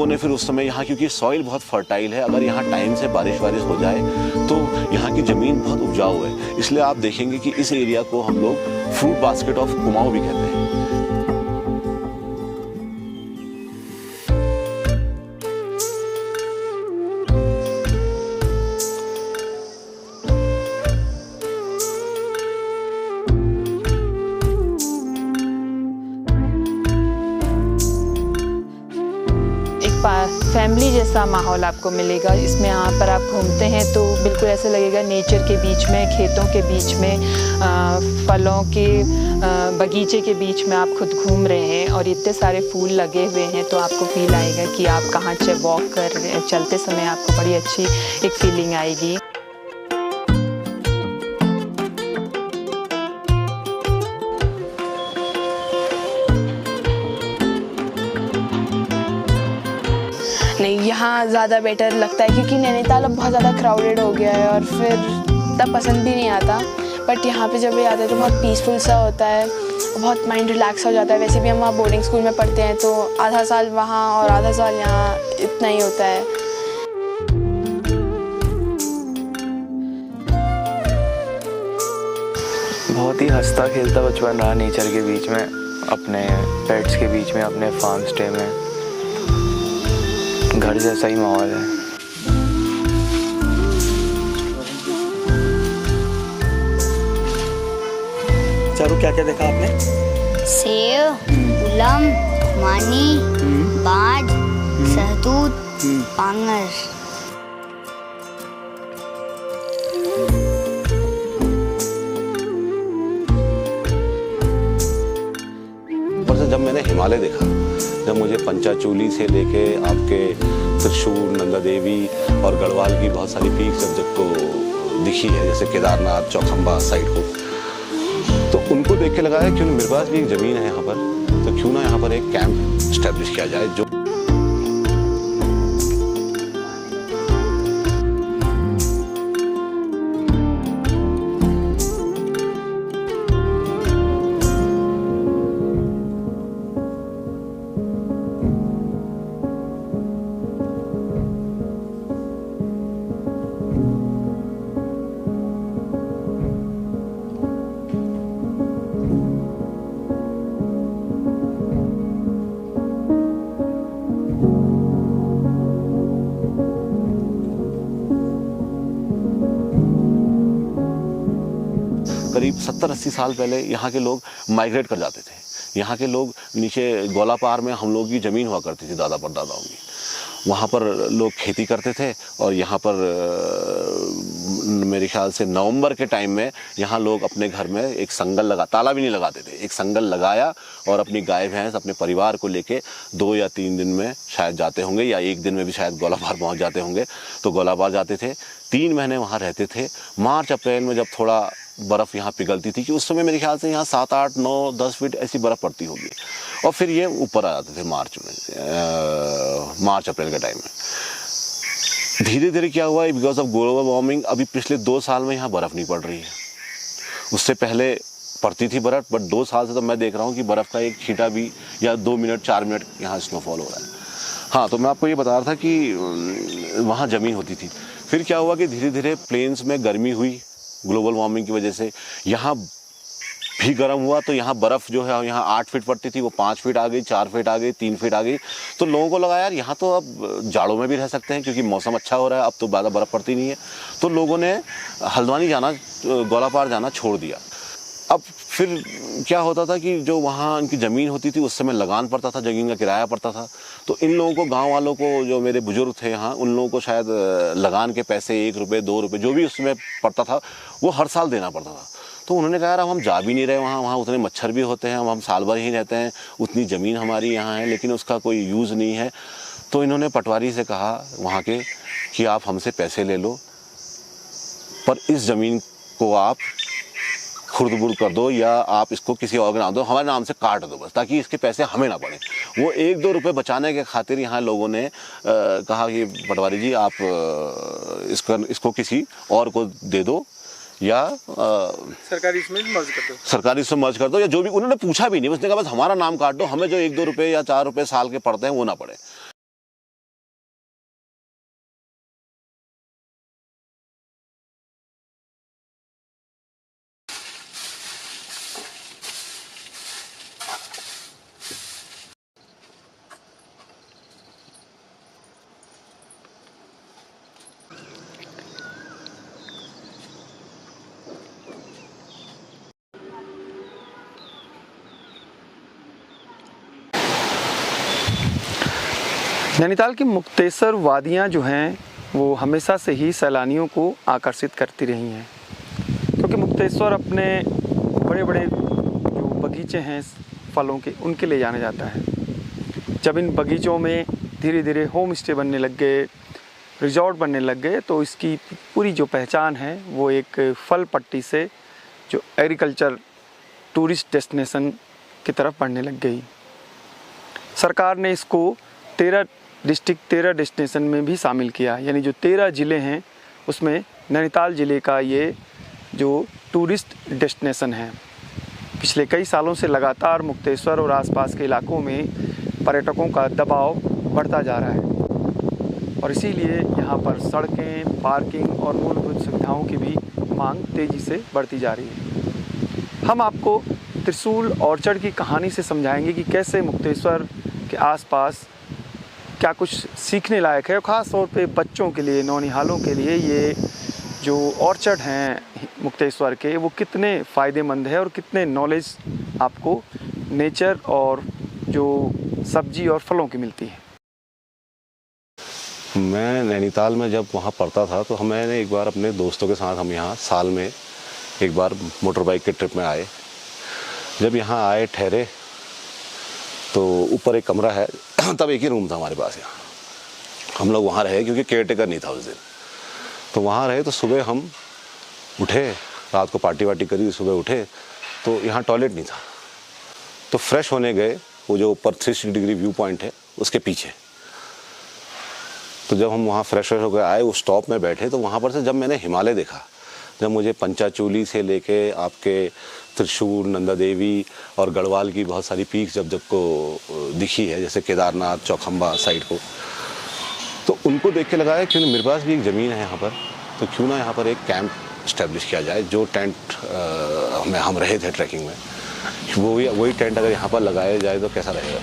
लोगों ने फिर उस समय यहाँ, क्योंकि सॉइल बहुत फर्टाइल है, अगर यहाँ टाइम से बारिश वारिश हो जाए तो यहाँ की ज़मीन बहुत उपजाऊ है, इसलिए आप देखेंगे कि इस एरिया को हम लोग फ्रूट बास्केट ऑफ कुमाऊं भी कहते हैं। फैमिली जैसा माहौल आपको मिलेगा। इसमें यहाँ पर आप घूमते हैं तो बिल्कुल ऐसा लगेगा नेचर के बीच में, खेतों के बीच में, फलों के बगीचे के बीच में आप खुद घूम रहे हैं और इतने सारे फूल लगे हुए हैं, तो आपको फील आएगा कि आप कहाँ वॉक कर रहे हैं। चलते समय आपको बड़ी अच्छी एक फीलिंग आएगी। नहीं, यहाँ ज़्यादा बेटर लगता है क्योंकि नैनीताल अब बहुत ज़्यादा क्राउडेड हो गया है और फिर तब पसंद भी नहीं आता। बट यहाँ पे जब भी आते हैं तो बहुत पीसफुल सा होता है, बहुत माइंड रिलैक्स हो जाता है। वैसे भी हम वहाँ बोर्डिंग स्कूल में पढ़ते हैं तो आधा साल वहाँ और आधा साल यहाँ, इतना ही होता है। बहुत ही हंसता खेलता बचपन रहा नेचर के बीच में, अपने पेट्स के बीच में, अपने फार्म स्टे में। घर जैसा ही माहौल है। चारू, क्या क्या देखा आपने? सेब, उलम, मानी, बाज, सहतूत, पांगर। जब मैंने हिमालय देखा, जब मुझे पंचाचूली से लेके आपके त्रिशूर, नंदा देवी और गढ़वाल की बहुत सारी पीक्स जब तो दिखी है, जैसे केदारनाथ, चौखंबा साइड को, तो उनको देख के लगा है क्यों मेरे पास भी एक ज़मीन है यहाँ पर, तो क्यों ना यहाँ पर एक कैंप स्टैब्लिश किया जाए। जो करीब 70-80 साल पहले यहाँ के लोग माइग्रेट कर जाते थे। यहाँ के लोग नीचे गोलापार में हम लोग की ज़मीन हुआ करती थी, दादा परदादाओं की। वहाँ पर लोग खेती करते थे और यहाँ पर मेरे ख्याल से नवंबर के टाइम में यहाँ लोग अपने घर में एक संगल ताला भी नहीं लगाते थे, एक संगल लगाया और अपनी गाय भैंस अपने परिवार को लेके 2 या 3 दिन में शायद जाते होंगे, या 1 दिन में भी शायद गोलापार पहुँच जाते होंगे। तो गोलापार जाते थे, 3 महीने वहाँ रहते थे। मार्च अप्रैल में जब थोड़ा बर्फ़ यहाँ पिघलती थी, कि उस समय मेरे ख्याल से यहाँ 7, 8, 9, 10 फीट ऐसी बर्फ़ पड़ती होगी, और फिर ये ऊपर आ जाते थे मार्च अप्रैल के टाइम में। धीरे धीरे क्या हुआ, बिकॉज ऑफ ग्लोबल वार्मिंग, अभी पिछले 2 साल में यहाँ बर्फ़ नहीं पड़ रही है। उससे पहले पड़ती थी बर्फ़, बट 2 साल से तो मैं देख रहा हूँ कि बर्फ़ का एक छींटा भी या 2 मिनट 4 मिनट यहाँ स्नोफॉल हो रहा है। हाँ, तो मैं आपको ये बता रहा था कि वहाँ ज़मीन होती थी। फिर क्या हुआ कि धीरे धीरे प्लेन्स में गर्मी हुई ग्लोबल वार्मिंग की वजह से, यहाँ भी गर्म हुआ, तो यहाँ बर्फ़ जो है यहाँ 8 फीट पड़ती थी, वो 5 फीट आ गई, 4 फीट आ गई, 3 फीट आ गई। तो लोगों को लगा यार यहाँ तो अब जाड़ों में भी रह सकते हैं, क्योंकि मौसम अच्छा हो रहा है, अब तो ज़्यादा बर्फ़ पड़ती नहीं है। तो लोगों ने हल्द्वानी जाना, गोलापार जाना छोड़ दिया। अब फिर क्या होता था कि जो वहाँ उनकी ज़मीन होती थी, उस समय लगान पड़ता था, ज़मीन का किराया पड़ता था। तो इन लोगों को, गांव वालों को, जो मेरे बुजुर्ग थे यहाँ, उन लोगों को शायद लगान के पैसे 1 रुपये 2 रुपये जो भी उसमें पड़ता था, वो हर साल देना पड़ता था। तो उन्होंने कहा यार हम जा भी नहीं रहे वहाँ उतने मच्छर भी होते हैं, हम साल भर ही रहते हैं, उतनी ज़मीन हमारी यहाँ है लेकिन उसका कोई यूज़ नहीं है। तो इन्होंने पटवारी से कहा वहाँ के कि आप हमसे पैसे ले लो, पर इस ज़मीन को आप खुर्द-बुर्द कर दो, या आप इसको किसी और के नाम दो, हमारे नाम से काट दो बस, ताकि इसके पैसे हमें ना पड़े। वो 1-2 रुपये बचाने के खातिर यहाँ लोगों ने कहा कि पटवारी जी आप इसको किसी और को दे दो, या सरकारी इसमें मर्ज कर दो, या जो भी। उन्होंने पूछा भी नहीं, उसने कहा बस हमारा नाम काट दो, हमें जो 1-2 रुपये या 4 रुपये साल के पड़ते हैं वो ना पड़े। नैनीताल की मुक्तेश्वर वादियाँ जो हैं वो हमेशा से ही सैलानियों को आकर्षित करती रही हैं, क्योंकि मुक्तेश्वर अपने बड़े बड़े जो बगीचे हैं फलों के, उनके लिए जाना जाता है। जब इन बगीचों में धीरे धीरे होम स्टे बनने लग गए, रिजॉर्ट बनने लग गए, तो इसकी पूरी जो पहचान है वो एक फल पट्टी से जो एग्रीकल्चर टूरिस्ट डेस्टिनेशन की तरफ बढ़ने लग गई। सरकार ने इसको 13 डिस्ट्रिक्ट 13 डेस्टिनेशन में भी शामिल किया, यानी जो 13 ज़िले हैं उसमें नैनीताल ज़िले का ये जो टूरिस्ट डेस्टिनेशन है। पिछले कई सालों से लगातार मुक्तेश्वर और आसपास के इलाकों में पर्यटकों का दबाव बढ़ता जा रहा है और इसीलिए यहाँ पर सड़कें, पार्किंग और मूलभूत सुविधाओं की भी मांग तेज़ी से बढ़ती जा रही है। हम आपको त्रिशूल ऑर्चर्ड की कहानी से समझाएंगे कि कैसे मुक्तेश्वर के आसपास क्या कुछ सीखने लायक है, और ख़ास तौर पे बच्चों के लिए, नौनिहालों के लिए ये जो ऑर्चर्ड हैं मुक्तेश्वर के वो कितने फ़ायदेमंद है और कितने नॉलेज आपको नेचर और जो सब्जी और फलों की मिलती है। मैं नैनीताल में जब वहाँ पढ़ता था तो मैंने एक बार अपने दोस्तों के साथ हम यहाँ साल में एक बार मोटर बाइक के ट्रिप में आए। जब यहाँ आए ठहरे तो ऊपर एक कमरा है, तब एक ही रूम था हमारे पास यहाँ। हम लोग वहाँ रहे क्योंकि केयर टेकर नहीं था उस दिन, तो वहाँ रहे। तो सुबह हम उठे, रात को पार्टी वार्टी करी, सुबह उठे तो यहाँ टॉयलेट नहीं था, तो फ्रेश होने गए वो जो ऊपर 360 डिग्री व्यू पॉइंट है उसके पीछे। तो जब हम वहाँ फ्रेश होकर आए, उस स्टॉप में बैठे, तो वहाँ पर से जब मैंने हिमालय देखा, जब मुझे पंचाचूली से लेके आपके त्रिशूल, नंदा देवी और गढ़वाल की बहुत सारी पीक जब को दिखी है, जैसे केदारनाथ, चौखंबा साइड को, तो उनको देख के लगाया क्यों मेरे पास भी एक ज़मीन है यहाँ पर, तो क्यों ना यहाँ पर एक कैंप इस्टेब्लिश किया जाए। जो टेंट में हम रहे थे ट्रैकिंग में, वही टेंट अगर यहाँ पर लगाया जाए तो कैसा रहेगा।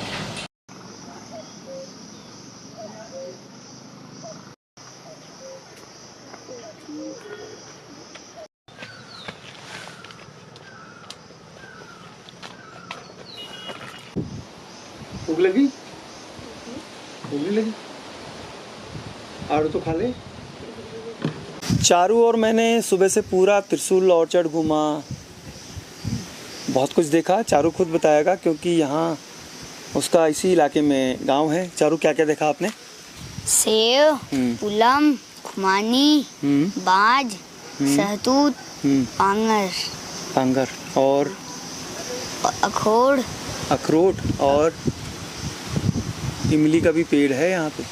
भूख लगी? भूख नहीं लगी? आड़ू तो खा ले। चारू और मैंने सुबह से पूरा त्रिशूल ऑर्चर्ड घूमा, बहुत कुछ देखा। चारू खुद बताएगा क्योंकि यहाँ उसका इसी इलाके में गांव है। चारू क्या क्या देखा आपने? सेव, पुलम, खुमानी, बाज, सहतूत, पांगर और अखरोट और इमली का भी पेड़ है यहाँ पे।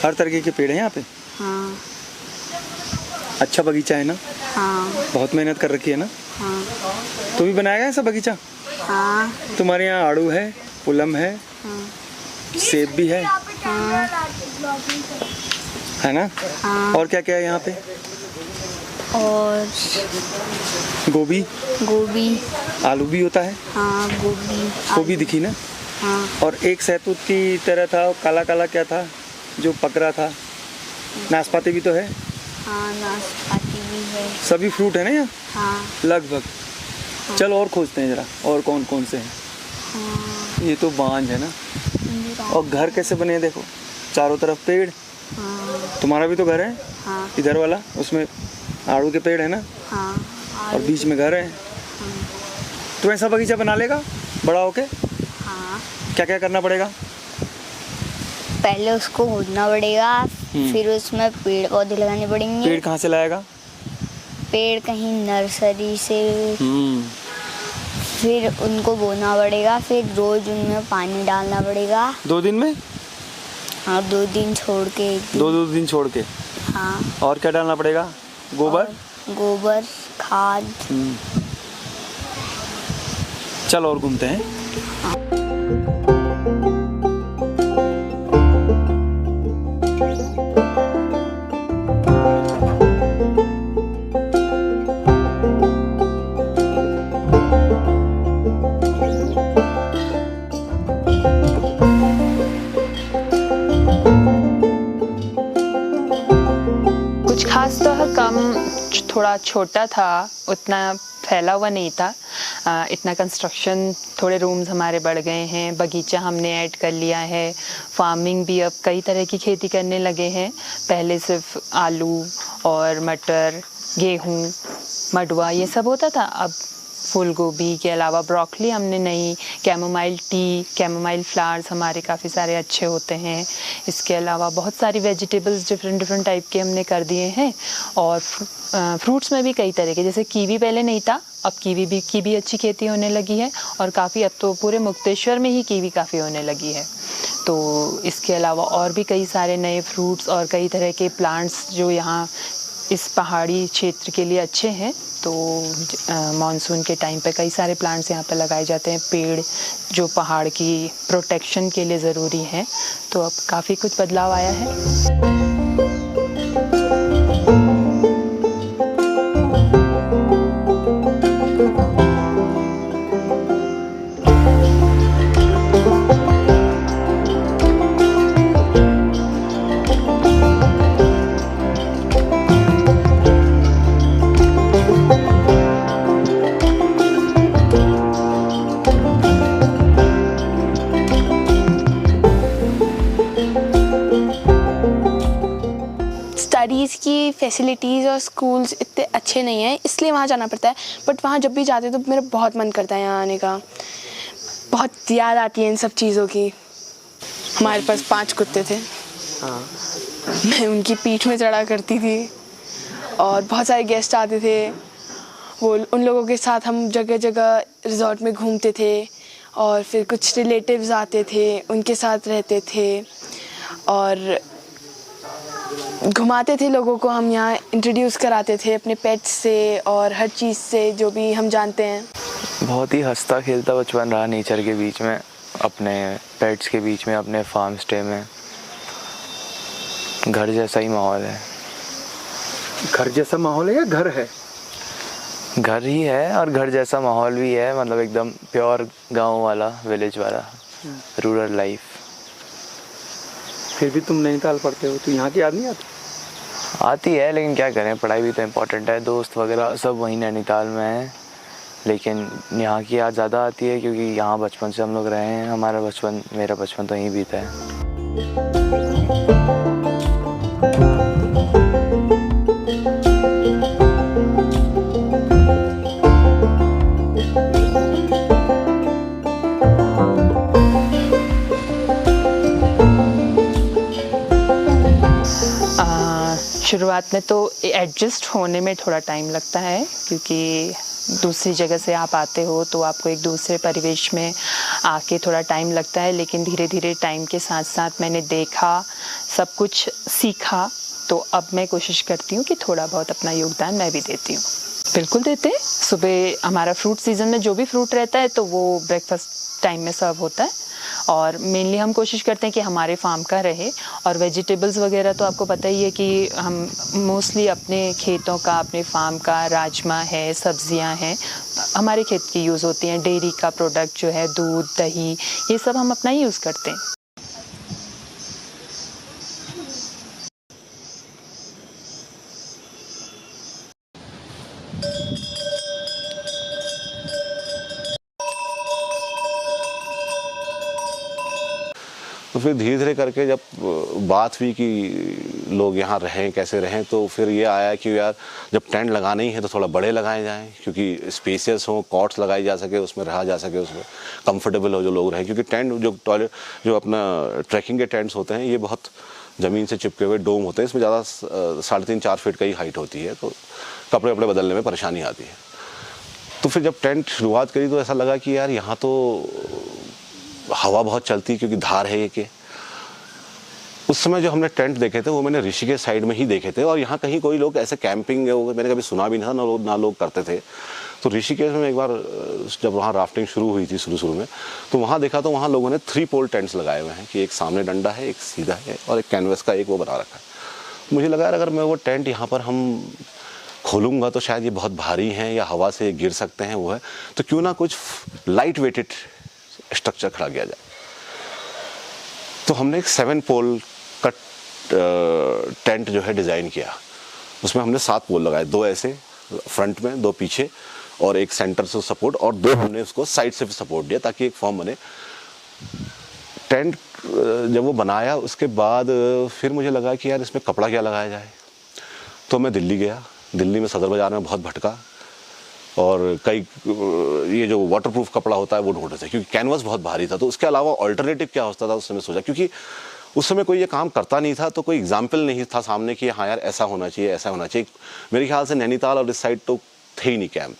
हर तरीके के पेड़ हैं यहाँ पे। हाँ। अच्छा बगीचा है ना? हाँ। बहुत मेहनत कर रखी है ना? हाँ। तू भी बनाएगा ऐसा बगीचा? हाँ। तुम्हारे यहाँ आड़ू है, पुलम है, हाँ। सेब भी है, हाँ। है ना? हाँ। और क्या क्या है यहाँ पे? और गोभी, आलू भी होता है। हाँ, गोभी दिखी ना? हाँ। और एक सहतूत की तरह था, काला काला क्या था जो पकड़ा था? नाशपाती भी तो है। हाँ, नाशपाती भी है। सभी फ्रूट है ना यहाँ? हाँ। लगभग। चलो और खोजते हैं जरा, और कौन कौन से हैं। हाँ। ये तो बांझ है ना? और घर कैसे बने हैं देखो, चारों तरफ पेड़। हाँ। तुम्हारा भी तो घर है? हाँ। इधर वाला, उसमें आड़ू के पेड़ है ना? हाँ। और बीच में घर है। तो ऐसा बगीचा बना लेगा बड़ा होके? हाँ। क्या क्या करना पड़ेगा? पहले उसको खोदना पड़ेगा, फिर उसमें पेड़ पौधे लगाने पड़ेंगे। पेड़ कहाँ से लाएगा? पेड़ कहीं नर्सरी से। फिर उनको बोना पड़ेगा, फिर रोज उनमें पानी डालना पड़ेगा। 2 दिन में? हाँ, 2 दिन छोड़ के। 2 दिन छोड़ के। हाँ। और क्या डालना पड़ेगा? गोबर, खाद। चल और घूमते हैं। कुछ खास तो कम, थोड़ा छोटा था, उतना फैला हुआ नहीं था। इतना कंस्ट्रक्शन, थोड़े रूम्स हमारे बढ़ गए हैं, बगीचा हमने ऐड कर लिया है, फार्मिंग भी अब कई तरह की खेती करने लगे हैं। पहले सिर्फ आलू और मटर, गेहूँ, मडुआ ये सब होता था, अब फूल गोभी के अलावा ब्रोकली हमने नई, कैमोमाइल टी, कैमोमाइल फ्लावर्स हमारे काफ़ी सारे अच्छे होते हैं। इसके अलावा बहुत सारी वेजिटेबल्स डिफरेंट टाइप के हमने कर दिए हैं। और फ्रूट्स में भी कई तरह के, जैसे कीवी पहले नहीं था, अब कीवी की अच्छी खेती होने लगी है और काफ़ी, अब तो पूरे मुक्तेश्वर में ही कीवी काफ़ी होने लगी है। तो इसके अलावा और भी कई सारे नए फ्रूट्स और कई तरह के प्लांट्स जो यहाँ इस पहाड़ी क्षेत्र के लिए अच्छे हैं। तो मानसून के टाइम पे कई सारे प्लांट्स यहाँ पे लगाए जाते हैं, पेड़ जो पहाड़ की प्रोटेक्शन के लिए ज़रूरी हैं। तो अब काफ़ी कुछ बदलाव आया है। स्टडीज़ की फैसिलिटीज़ और स्कूल्स इतने अच्छे नहीं हैं, इसलिए वहाँ जाना पड़ता है। बट वहाँ जब भी जाते हैं तो मेरा बहुत मन करता है यहाँ आने का। बहुत याद आती है इन सब चीज़ों की। हमारे पास 5 कुत्ते थे, मैं उनकी पीठ में चढ़ा करती थी और बहुत सारे गेस्ट आते थे, वो उन लोगों के साथ हम जगह जगह रिजॉर्ट में घूमते थे। और फिर कुछ रिलेटिव्स आते थे, उनके साथ रहते थे और घुमाते थे लोगों को। हम यहाँ इंट्रोड्यूस कराते थे अपने पेट्स से और हर चीज़ से जो भी हम जानते हैं। बहुत ही हंसता खेलता बचपन रहा नेचर के बीच में, अपने पेट्स के बीच में, अपने फार्म स्टे में। घर जैसा ही माहौल है। घर जैसा माहौल है या घर है? घर ही है और घर जैसा माहौल भी है, मतलब एकदम प्योर गांव वाला, विलेज वाला, रूरल लाइफ। फिर भी तुम नैनीताल पढ़ते हो तो यहाँ की याद नहीं आती? आती है, लेकिन क्या करें, पढ़ाई भी तो इम्पोर्टेंट है। दोस्त वगैरह सब वहीं नैनीताल में हैं, लेकिन यहाँ की याद ज़्यादा आती है क्योंकि यहाँ बचपन से हम लोग रहे हैं। मेरा बचपन तो यहीं बीता है। शुरुआत में तो एडजस्ट होने में थोड़ा टाइम लगता है, क्योंकि दूसरी जगह से आप आते हो तो आपको एक दूसरे परिवेश में आके थोड़ा टाइम लगता है। लेकिन धीरे धीरे टाइम के साथ साथ मैंने देखा, सब कुछ सीखा, तो अब मैं कोशिश करती हूँ कि थोड़ा बहुत अपना योगदान मैं भी देती हूँ। बिल्कुल देते हैं। सुबह हमारा फ्रूट सीज़न में जो भी फ्रूट रहता है तो वो ब्रेकफास्ट टाइम में सर्व होता है। और मेनली हम कोशिश करते हैं कि हमारे फार्म का रहे। और वेजिटेबल्स वगैरह तो आपको पता ही है कि हम मोस्टली अपने खेतों का, अपने फार्म का, राजमा है, सब्जियां हैं, हमारे खेत की यूज़ होती हैं। डेयरी का प्रोडक्ट जो है, दूध, दही, ये सब हम अपना ही यूज़ करते हैं। तो फिर धीरे धीरे करके जब बात हुई कि लोग यहाँ रहें, कैसे रहें, तो फिर ये आया कि यार जब टेंट लगाने ही है तो थोड़ा बड़े लगाए जाएं, क्योंकि स्पेसियस हो, कॉट्स लगाई जा सके, उसमें रहा जा सके, उसमें कंफर्टेबल हो जो लोग रहें। क्योंकि टेंट जो अपना ट्रैकिंग के टेंट्स होते हैं, ये बहुत ज़मीन से चिपके हुए डोम होते हैं, इसमें ज़्यादा 3.5-4 फीट का ही हाइट होती है, तो कपड़े वपड़े बदलने में परेशानी आती है। तो फिर जब टेंट शुरुआत करी तो ऐसा लगा कि यार यहाँ तो हवा बहुत चलती, क्योंकि धार है ये के। उस समय जो हमने टेंट देखे थे वो मैंने ऋषिकेश साइड में ही देखे थे, और यहाँ कहीं कोई लोग ऐसे कैंपिंग मैंने कभी सुना भी नहीं था, ना लोग करते थे। तो ऋषिकेश में एक बार जब वहाँ राफ्टिंग शुरू हुई थी शुरू में, तो वहाँ देखा तो वहाँ लोगों ने 3 पोल टेंट्स लगाए हुए हैं कि एक सामने डंडा है, एक सीधा है और एक कैनवस का एक वो बना रखा है। मुझे लगा यार अगर मैं वो टेंट यहाँ पर हम खोलूँगा तो शायद ये बहुत भारी हैं या हवा से गिर सकते हैं, वो है, तो क्यों ना कुछ लाइट वेटेड स्ट्रक्चर खड़ा किया जाए। तो हमने एक 7 पोल का टेंट जो है डिज़ाइन किया। उसमें हमने 7 पोल लगाए, 2 ऐसे फ्रंट में, 2 पीछे और एक सेंटर से सपोर्ट, और 2 हमने उसको साइड से भी सपोर्ट दिया ताकि एक फॉर्म बने। टेंट जब वो बनाया उसके बाद फिर मुझे लगा कि यार इसमें कपड़ा क्या लगाया जाए, तो मैं दिल्ली गया। दिल्ली में सदर बाज़ार में बहुत भटका और कई ये जो वाटरप्रूफ कपड़ा होता है वो ढूंढ रहे थे, क्योंकि कैनवस बहुत भारी था। तो उसके अलावा ऑल्टरनेटिव क्या होता था उस समय सोचा, क्योंकि उस समय कोई ये काम करता नहीं था, तो कोई एग्जाम्पल नहीं था सामने कि हाँ यार ऐसा होना चाहिए, ऐसा होना चाहिए। मेरे ख्याल से नैनीताल और इस साइड तो थे ही नहीं कैंप।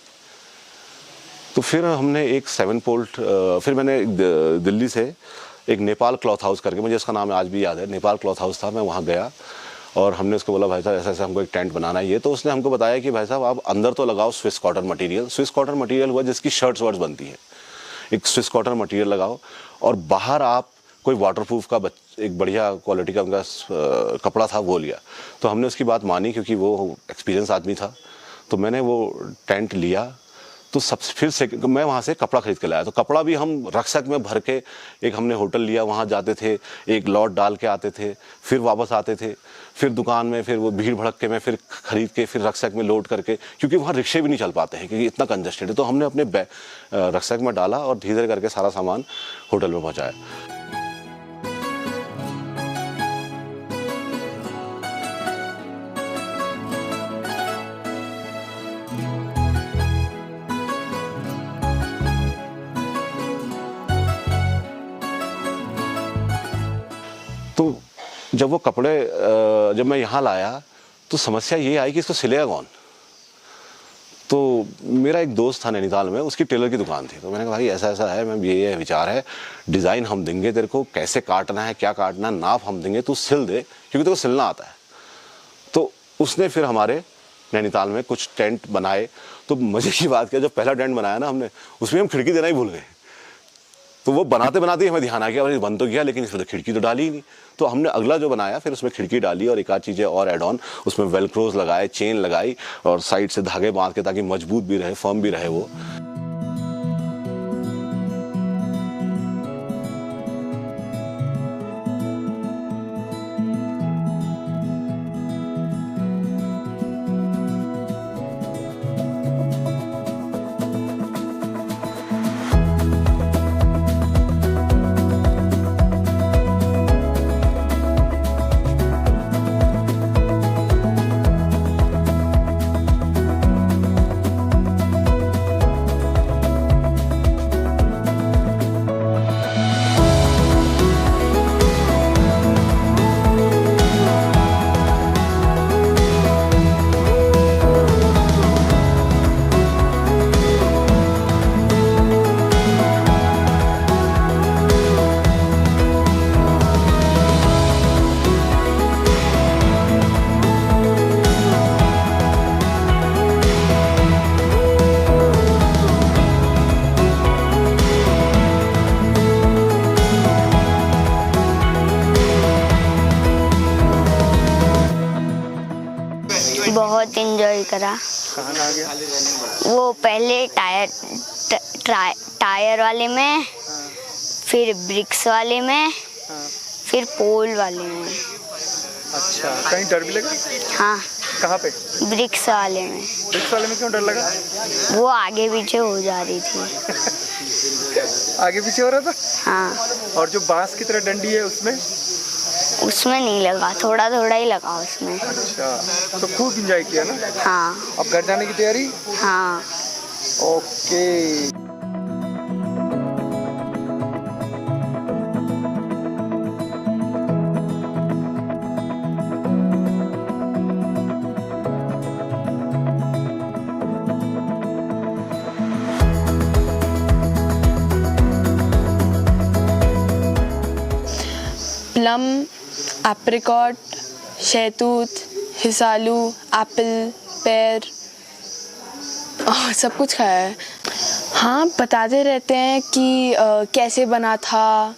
तो फिर हमने एक 7 पोल्ट, फिर मैंने दिल्ली से एक नेपाल क्लॉथ हाउस करके, मुझे इसका नाम आज भी याद है, नेपाल क्लॉथ हाउस था, मैं वहाँ गया और हमने उसको बोला भाई साहब ऐसा ऐसा हमको एक टेंट बनाना है ये। तो उसने हमको बताया कि भाई साहब आप अंदर तो लगाओ Swiss cotton material. Swiss cotton material हुआ जिसकी शर्ट्स वर्ट्स बनती है, एक स्विस कॉटन मटेरियल लगाओ, और बाहर आप कोई वाटरप्रूफ का एक बढ़िया क्वालिटी का उनका कपड़ा था वो लिया। तो हमने उसकी बात मानी क्योंकि वो एक्सपीरियंस आदमी था। तो मैंने वो टेंट लिया। तो सबसे फिर से मैं वहाँ से कपड़ा खरीद के लाया। तो कपड़ा भी हम रक्षक में भर के, एक हमने होटल लिया, वहाँ जाते थे, एक लॉट डाल के आते थे, फिर वापस आते थे, फिर दुकान में, फिर वो भीड़ भड़क के में फिर खरीद के फिर रक्षक में लोड करके, क्योंकि वहाँ रिक्शे भी नहीं चल पाते हैं क्योंकि इतना कंजस्टेड है। तो हमने अपने रक्षक में डाला और धीरे धीरे करके सारा सामान होटल में पहुँचाया। तो जब वो कपड़े जब मैं यहाँ लाया तो समस्या ये आई कि इसको सिलेगा कौन। तो मेरा एक दोस्त था नैनीताल में, उसकी टेलर की दुकान थी। तो मैंने कहा भाई ऐसा ऐसा है, मैं ये विचार है, डिज़ाइन हम देंगे तेरे को, कैसे काटना है, क्या काटना है, नाप हम देंगे, तू सिल दे क्योंकि तेरे को सिलना आता है। तो उसने फिर हमारे नैनीताल में कुछ टेंट बनाए। तो मज़े की बात क्या, जब पहला टेंट बनाया ना हमने, उसमें हम खिड़की देना ही भूल गए। तो वो बनाते बनाते ही हमें ध्यान आ गया, अरे बन तो गया लेकिन इसमें तो खिड़की तो डाली ही नहीं। तो हमने अगला जो बनाया फिर उसमें खिड़की डाली और एक आध चीज़ें और ऐड ऑन, उसमें वेलक्रोज लगाए, चेन लगाई और साइड से धागे बांध के ताकि मजबूत भी रहे, फर्म भी रहे वो। बहुत एंजॉय करा। कहाँ कहाँ गया? वो पहले टायर वाले में, फिर ब्रिक्स वाले में, फिर पोल वाले में। अच्छा, कहीं डर भी लगा? हाँ, कहाँ पे? ब्रिक्स वाले में। ब्रिक्स वाले में क्यों डर लगा? वो आगे पीछे हो जा रही थी। आगे पीछे हो रहा था? हाँ। और जो बांस की तरह डंडी है उसमें? उसमें नहीं लगा, थोड़ा थोड़ा ही लगा उसमें। अच्छा, तो खूब एंजॉय किया ना? हाँ। अब घर जाने की तैयारी? हाँ। ओके। प्लम, एप्रिकॉट, शहतूत, हिसालू, एप्पल, पेयर, सब कुछ खाया है। हाँ, बताते रहते हैं कि कैसे बना था,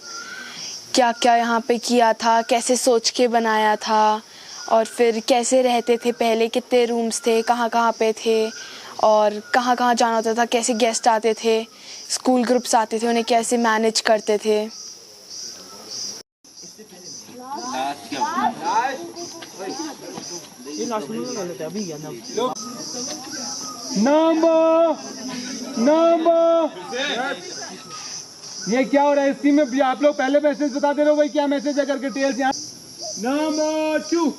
क्या क्या यहाँ पे किया था, कैसे सोच के बनाया था, और फिर कैसे रहते थे पहले, कितने रूम्स थे, कहाँ कहाँ पे थे, और कहाँ कहाँ जाना होता था, कैसे गेस्ट आते थे, स्कूल ग्रुप्स आते थे, उन्हें कैसे मैनेज करते थे। नमो ये क्या हो रहा है इस टीम में? आप लोग पहले मैसेज बता दे रहे हो भाई, क्या मैसेज है करके टेल्स यहाँ। नंबर 2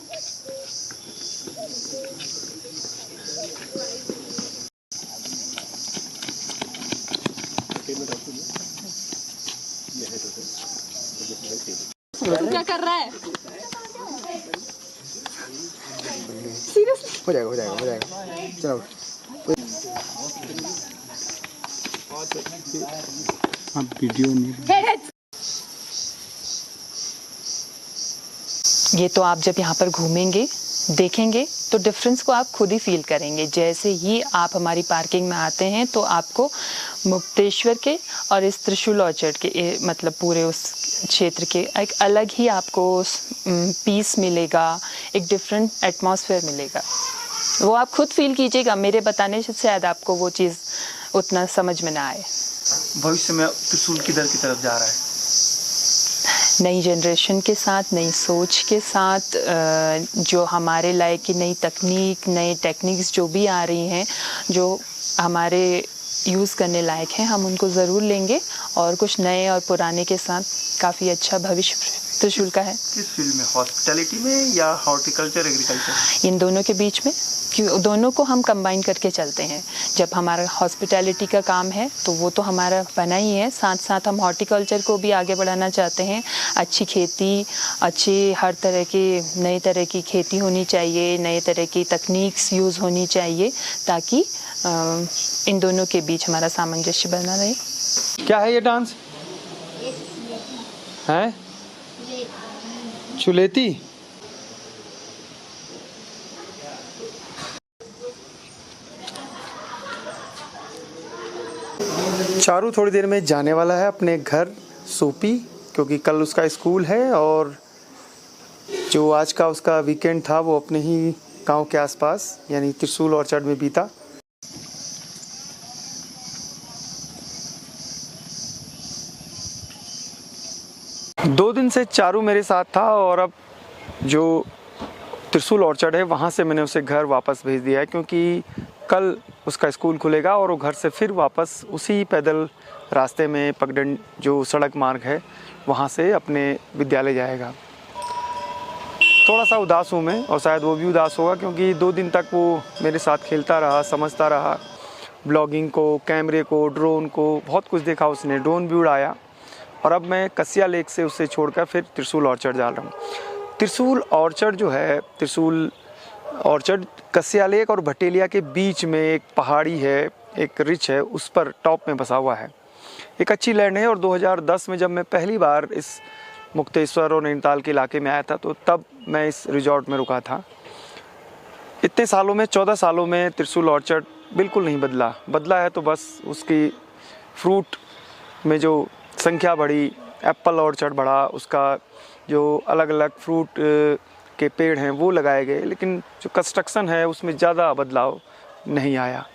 क्या कर रहा है? हो जाएगा चलो। अब वीडियो नहीं, ये तो आप जब यहाँ पर घूमेंगे देखेंगे तो डिफरेंस को आप खुद ही फील करेंगे। जैसे ही आप हमारी पार्किंग में आते हैं तो आपको मुक्तेश्वर के और इस त्रिशूल ऑर्चर्ड के मतलब पूरे उस क्षेत्र के एक अलग ही आपको पीस मिलेगा, एक डिफरेंट एटमॉस्फेयर मिलेगा। वो आप खुद फील कीजिएगा, मेरे बताने से शायद आपको वो चीज़ उतना समझ में ना आए। भविष्य में त्रिशूल किधर की तरफ जा रहा है? नई जनरेशन के साथ, नई सोच के साथ, जो हमारे लायक की नई तकनीक, नए टेक्निक्स जो भी आ रही हैं, जो हमारे यूज़ करने लायक हैं, हम उनको ज़रूर लेंगे। और कुछ नए और पुराने के साथ काफ़ी अच्छा भविष्य त्रिशूल का है। किस फील्ड में, हॉस्पिटैलिटी में या हॉर्टिकल्चर, एग्रीकल्चर? इन दोनों के बीच में, क्यों दोनों को हम कंबाइन करके चलते हैं। जब हमारा हॉस्पिटैलिटी का काम है तो वो तो हमारा बना ही है, साथ साथ हम हॉर्टिकल्चर को भी आगे बढ़ाना चाहते हैं। अच्छी खेती, अच्छी हर तरह की नई तरह की खेती होनी चाहिए, नए तरह की तकनीक्स यूज़ होनी चाहिए, ताकि इन दोनों के बीच हमारा सामंजस्य बना रहे। क्या है ये डांस? है चुलेती? चारू थोड़ी देर में जाने वाला है अपने घर सोपी, क्योंकि कल उसका स्कूल है और जो आज का उसका वीकेंड था वो अपने ही गांव के आसपास यानी त्रिशूल ऑर्चर्ड में बीता। दो दिन से चारू मेरे साथ था और अब जो त्रिशूल ऑर्चर्ड है वहाँ से मैंने उसे घर वापस भेज दिया है, क्योंकि कल उसका स्कूल खुलेगा और वो घर से फिर वापस उसी पैदल रास्ते में पगडंड जो सड़क मार्ग है वहाँ से अपने विद्यालय जाएगा। थोड़ा सा उदास हूँ मैं और शायद वो भी उदास होगा, क्योंकि 2 दिन तक वो मेरे साथ खेलता रहा, समझता रहा ब्लॉगिंग को, कैमरे को, ड्रोन को, बहुत कुछ देखा उसने, ड्रोन भी उड़ाया। और अब मैं कसिया लेक से उसे छोड़कर फिर त्रिशूल ऑर्चर्ड जा रहा हूँ। त्रिशूल ऑर्चर्ड जो है, त्रिशूल ऑर्चर्ड कसिया लेक और भटेलिया के बीच में एक पहाड़ी है, एक रिच है, उस पर टॉप में बसा हुआ है। एक अच्छी लैंड है और 2010 में जब मैं पहली बार इस मुक्तेश्वर और नैनीताल के इलाके में आया था तो तब मैं इस रिजॉर्ट में रुका था। इतने सालों में, 14 सालों में त्रिशूल ऑर्चर्ड बिल्कुल नहीं बदला है तो बस उसकी फ्रूट में जो संख्या बढ़ी, एप्पल ऑर्चर्ड बढ़ा, उसका जो अलग अलग फ्रूट के पेड़ हैं वो लगाए गए, लेकिन जो कंस्ट्रक्शन है उसमें ज़्यादा बदलाव नहीं आया।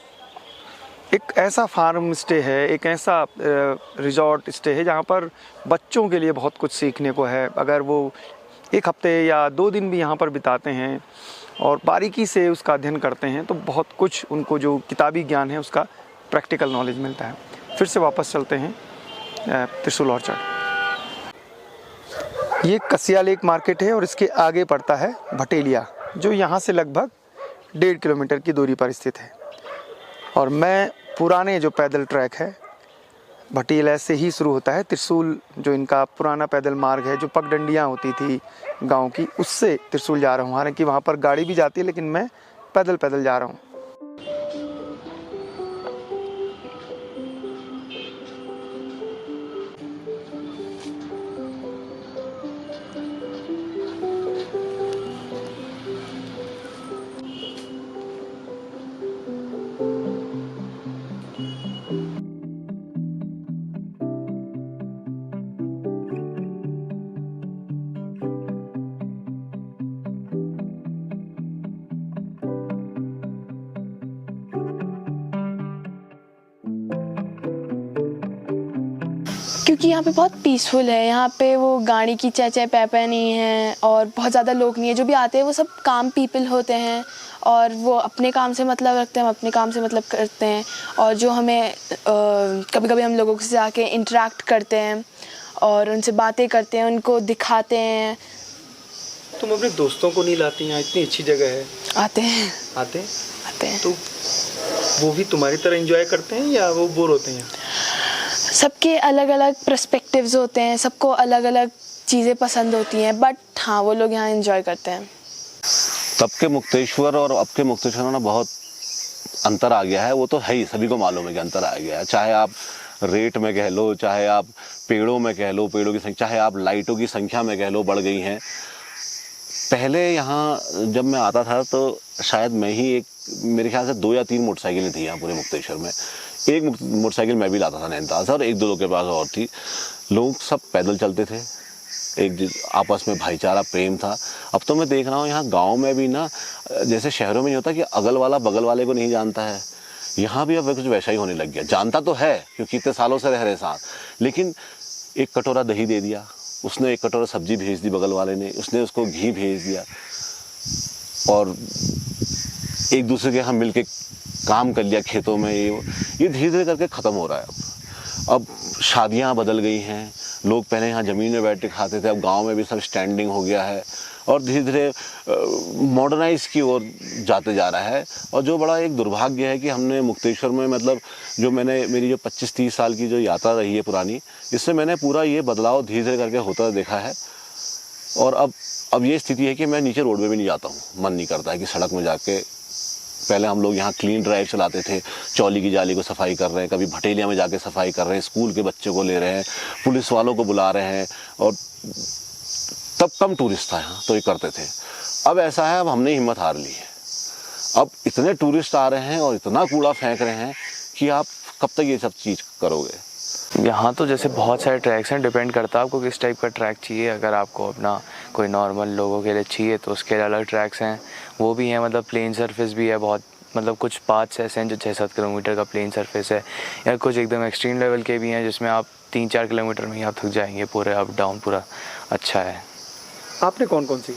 एक ऐसा फार्म स्टे है, एक ऐसा रिजॉर्ट स्टे है जहाँ पर बच्चों के लिए बहुत कुछ सीखने को है। अगर वो 1 हफ्ते या 2 दिन भी यहाँ पर बिताते हैं और बारीकी से उसका अध्ययन करते हैं तो बहुत कुछ उनको जो किताबी ज्ञान है उसका प्रैक्टिकल नॉलेज मिलता है। फिर से वापस चलते हैं त्रिशूल ऑर्चर्ड। ये कसिया लेक मार्केट है और इसके आगे पड़ता है भटेलिया, जो यहाँ से लगभग 1.5 किलोमीटर की दूरी पर स्थित है। और मैं पुराने जो पैदल ट्रैक है भटेलिया से ही शुरू होता है, त्रिशूल जो इनका पुराना पैदल मार्ग है, जो पगडंडियाँ होती थी गांव की, उससे त्रिशूल जा रहा हूँ। हालांकि वहाँ पर गाड़ी भी जाती है लेकिन मैं पैदल जा रहा हूँ। क्योंकि यहाँ पे बहुत पीसफुल है। यहाँ पे वो गाड़ी की चै चै पै पै नहीं है और बहुत ज़्यादा लोग नहीं है। जो भी आते हैं वो सब काम पीपल होते हैं और वो अपने काम से मतलब रखते हैं, हम अपने काम से मतलब करते हैं। और जो हमें कभी कभी हम लोगों से जाके इंटरेक्ट करते हैं और उनसे बातें करते हैं, उनको दिखाते हैं। तुम अपने दोस्तों को नहीं लाती यहाँ, इतनी अच्छी जगह है? आते हैं। आते हैं? आते हैं। तो वो भी तुम्हारी तरह एंजॉय करते हैं या वो बोर होते हैं? सबके अलग अलग पर्सपेक्टिव्स होते हैं, सबको अलग अलग चीज़ें पसंद होती हैं, बट हाँ वो लोग यहाँ एंजॉय करते हैं। तब के मुक्तेश्वर और अब के मुक्तेश्वर में ना बहुत अंतर आ गया है। वो तो है ही, सभी को मालूम है कि अंतर आ गया है। चाहे आप रेट में कह लो, चाहे आप पेड़ों में कह लो, पेड़ों की संख्या, चाहे आप लाइटों की संख्या में कह लो, बढ़ गई हैं। पहले यहाँ जब मैं आता था तो शायद मैं ही एक, मेरे ख्याल से 2 या 3 मोटरसाइकिलें थी यहाँ पूरे मुक्तेश्वर में। एक मोटरसाइकिल मैं भी लाता था नैनीताल से और 1-2 लोग के पास और थी। लोग सब पैदल चलते थे, एक आपस में भाईचारा प्रेम था। अब तो मैं देख रहा हूँ यहाँ गांव में भी ना, जैसे शहरों में नहीं होता कि अगल वाला बगल वाले को नहीं जानता है, यहाँ भी अब कुछ वैसा ही होने लग गया। जानता तो है क्योंकि इतने सालों से रह रहे साथ, लेकिन एक कटोरा दही दे दिया, उसने एक कटोरा सब्जी भेज दी बगल वाले ने, उसने उसको घी भेज दिया और एक दूसरे के यहाँ मिलके काम कर लिया खेतों में। ये धीरे धीरे करके ख़त्म हो रहा है। अब शादियाँ बदल गई हैं। लोग पहले यहाँ ज़मीन में बैठ के खाते थे, अब गांव में भी सब स्टैंडिंग हो गया है और धीरे धीरे मॉडर्नाइज की ओर जाते जा रहा है। और जो बड़ा एक दुर्भाग्य है कि हमने मुक्तेश्वर में, मतलब जो मेरी जो 25-30 साल की जो यात्रा रही है पुरानी, इससे मैंने पूरा ये बदलाव धीरे धीरे करके होता देखा है। और अब ये स्थिति है कि मैं नीचे रोड में भी नहीं जाता हूँ। मन नहीं करता है कि सड़क में जाके, पहले हम लोग यहाँ क्लीन ड्राइव चलाते थे, चौली की जाली को सफाई कर रहे हैं, कभी भटेलिया में जाके सफाई कर रहे हैं, स्कूल के बच्चों को ले रहे हैं, पुलिस वालों को बुला रहे हैं। और तब कम टूरिस्ट था यहाँ तो ये करते थे। अब ऐसा है, अब हमने हिम्मत हार ली है। अब इतने टूरिस्ट आ रहे हैं और इतना कूड़ा फेंक रहे हैं कि आप कब तक ये सब चीज़ करोगे। यहाँ तो जैसे बहुत सारे ट्रैक्स हैं, डिपेंड करता है आपको किस टाइप का ट्रैक चाहिए। अगर आपको अपना कोई नॉर्मल लोगों के लिए चाहिए तो उसके लिए अलग ट्रैक्स हैं, वो भी हैं। मतलब प्लेन सरफेस भी है बहुत, मतलब कुछ पाथ्स ऐसे हैं जो 6-7 किलोमीटर का प्लेन सरफेस है, या कुछ एकदम एक्सट्रीम लेवल के भी हैं जिसमें आप 3-4 किलोमीटर में ही आप थक जाएंगे, पूरे अप डाउन पूरा अच्छा है। आपने कौन कौन सी?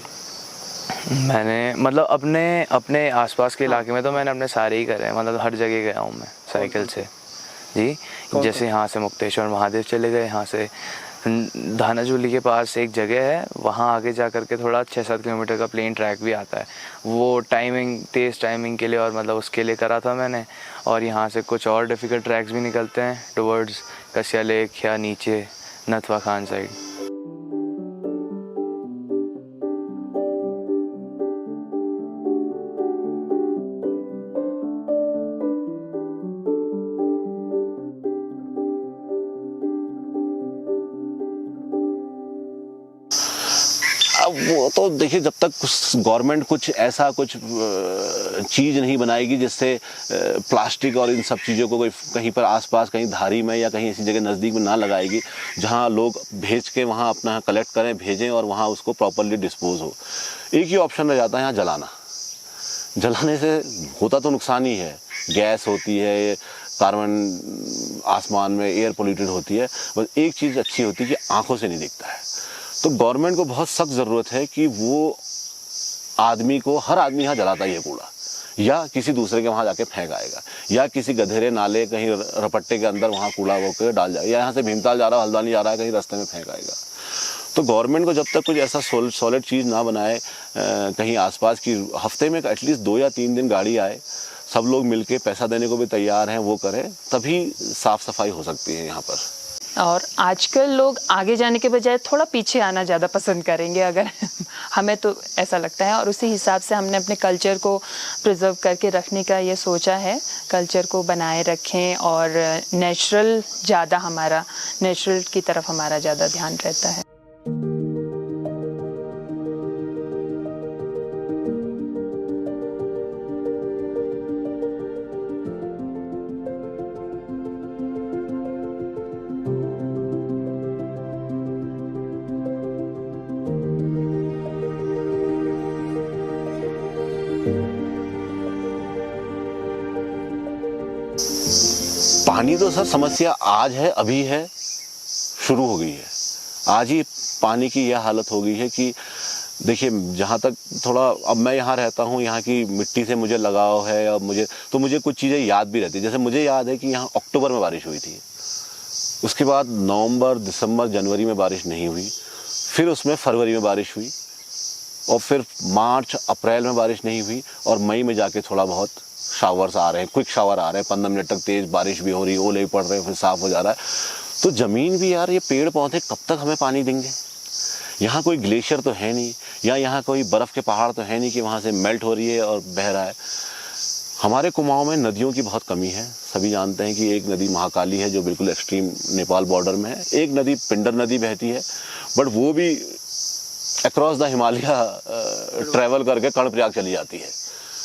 मैंने मतलब अपने आसपास के इलाके में तो मैंने अपने सारे ही करे हैं, मतलब हर जगह गया हूँ मैं साइकिल से जी। जैसे यहाँ से मुक्तेश्वर महादेव चले गए, यहाँ से धानाचूली के पास एक जगह है, वहाँ आगे जा कर के थोड़ा 6-7 किलोमीटर का प्लेन ट्रैक भी आता है। वो तेज़ टाइमिंग के लिए और मतलब उसके लिए करा था मैंने। और यहाँ से कुछ और डिफ़िकल्ट ट्रैक्स भी निकलते हैं टुवर्ड्स कसिया लेक या नीचे नथवा खान साइड। अब वो तो देखिए, जब तक गवर्नमेंट कुछ ऐसा कुछ चीज़ नहीं बनाएगी जिससे प्लास्टिक और इन सब चीज़ों को कोई कहीं पर आसपास, कहीं धारी में या कहीं ऐसी जगह नज़दीक में ना लगाएगी जहां लोग भेज के वहां अपना कलेक्ट करें, भेजें और वहां उसको प्रॉपरली डिस्पोज हो। एक ही ऑप्शन रह जाता है यहाँ, जलाना। जलाने से होता तो नुकसान ही है, गैस होती है, कार्बन आसमान में, एयर पोल्यूटेड होती है। बस एक चीज़ अच्छी होती है कि आँखों से नहीं दिखता है। तो गवर्नमेंट को बहुत सख्त ज़रूरत है कि वो हर आदमी यहाँ जलाता ही है कूड़ा, या किसी दूसरे के वहाँ जाके फेंक आएगा, या किसी गधेरे नाले कहीं रपट्टे के अंदर वहाँ कूड़ा वो के डाल जाएगा, या यहाँ से भीमताल जा रहा है, हल्द्वानी जा रहा है, कहीं रास्ते में फेंक आएगा। तो गवर्नमेंट को जब तक कुछ ऐसा सॉलिड चीज़ ना बनाए, कहीं आसपास की हफ्ते में एटलीस्ट 2 या 3 दिन गाड़ी आए, सब लोग मिलके पैसा देने को भी तैयार हैं, वो करें, तभी साफ़ सफाई हो सकती है यहाँ पर। और आजकल लोग आगे जाने के बजाय थोड़ा पीछे आना ज़्यादा पसंद करेंगे, अगर हमें तो ऐसा लगता है। और उसी हिसाब से हमने अपने कल्चर को प्रिजर्व करके रखने का ये सोचा है, कल्चर को बनाए रखें और नेचुरल की तरफ हमारा ज़्यादा ध्यान रहता है। पानी तो सर समस्या आज है, अभी है, शुरू हो गई है। आज ही पानी की यह हालत हो गई है कि देखिए, जहाँ तक थोड़ा अब मैं यहाँ रहता हूँ, यहाँ की मिट्टी से मुझे लगाव है, अब मुझे कुछ चीज़ें याद भी रहती है। जैसे मुझे याद है कि यहाँ अक्टूबर में बारिश हुई थी, उसके बाद नवंबर, दिसंबर, जनवरी में बारिश नहीं हुई, फिर उसमें फरवरी में बारिश हुई, और फिर मार्च, अप्रैल में बारिश नहीं हुई, और मई में जाके थोड़ा बहुत शावर्स आ रहे हैं, क्विक शावर आ रहे हैं, 15 मिनट तक तेज़ बारिश भी हो रही है, ओले भी पड़ रहे हैं, फिर साफ़ हो जा रहा है। तो ज़मीन भी यार, ये पेड़ पौधे कब तक हमें पानी देंगे? यहाँ कोई ग्लेशियर तो है नहीं, या यहाँ कोई बर्फ़ के पहाड़ तो है नहीं कि वहाँ से मेल्ट हो रही है और बह रहा है। हमारे कुमाऊँ में नदियों की बहुत कमी है। सभी जानते हैं कि एक नदी महाकाली है जो बिल्कुल एक्सट्रीम नेपाल बॉर्डर में है, एक नदी पिंडर नदी बहती है, बट वो भी अक्रॉस द हिमालय ट्रैवल करके कर्णप्रयाग चली जाती है,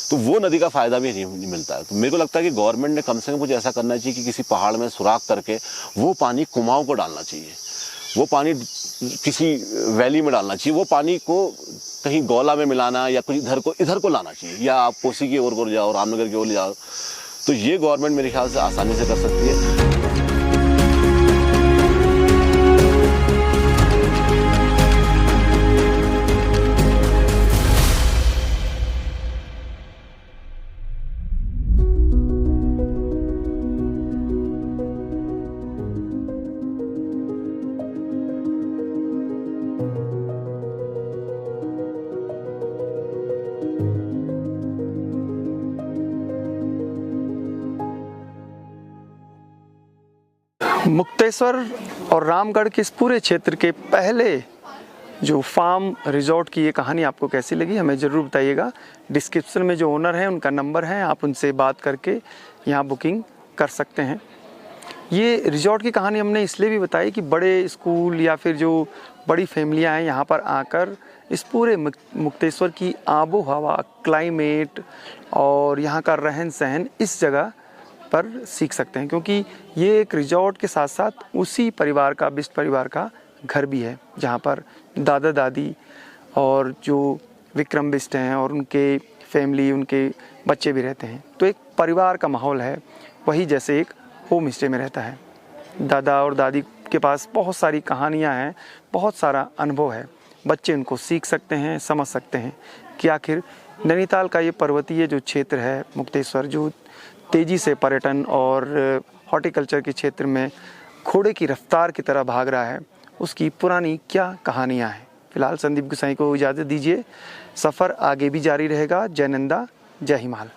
तो वो नदी का फ़ायदा भी नहीं मिलता है। तो मेरे को लगता है कि गवर्नमेंट ने कम से कम कुछ ऐसा करना चाहिए कि किसी पहाड़ में सुराख करके वो पानी कुमाऊँ को डालना चाहिए, वो पानी किसी वैली में डालना चाहिए, वो पानी को कहीं गौला में मिलाना या कुछ इधर को लाना चाहिए, या आप कोसी की ओर जाओ, रामनगर की ओर जाओ, तो ये गवर्नमेंट मेरे ख्याल से आसानी से कर सकती है। मुक्तेश्वर और रामगढ़ के इस पूरे क्षेत्र के पहले जो फार्म रिजॉर्ट की ये कहानी आपको कैसी लगी हमें ज़रूर बताइएगा। डिस्क्रिप्शन में जो ओनर हैं उनका नंबर है, आप उनसे बात करके यहाँ बुकिंग कर सकते हैं। ये रिजॉर्ट की कहानी हमने इसलिए भी बताई कि बड़े स्कूल या फिर जो बड़ी फैमिलियाँ हैं यहाँ पर आकर इस पूरे मुक्तेश्वर की आबो हवा, क्लाइमेट और यहाँ का रहन सहन इस जगह पर सीख सकते हैं, क्योंकि ये एक रिजॉर्ट के साथ साथ उसी परिवार का, बिष्ट परिवार का घर भी है, जहाँ पर दादा दादी और जो विक्रम बिष्ट हैं और उनके फैमिली, उनके बच्चे भी रहते हैं। तो एक परिवार का माहौल है, वही जैसे एक होम स्टे में रहता है। दादा और दादी के पास बहुत सारी कहानियाँ हैं, बहुत सारा अनुभव है, बच्चे उनको सीख सकते हैं, समझ सकते हैं कि आखिर नैनीताल का ये पर्वतीय जो क्षेत्र है मुक्तेश्वर, जो तेज़ी से पर्यटन और हॉर्टिकल्चर के क्षेत्र में घोड़े की रफ्तार की तरह भाग रहा है, उसकी पुरानी क्या कहानियाँ हैं। फिलहाल संदीप गुसाई को इजाज़त दीजिए, सफ़र आगे भी जारी रहेगा। जय नंदा, जय हिमाल।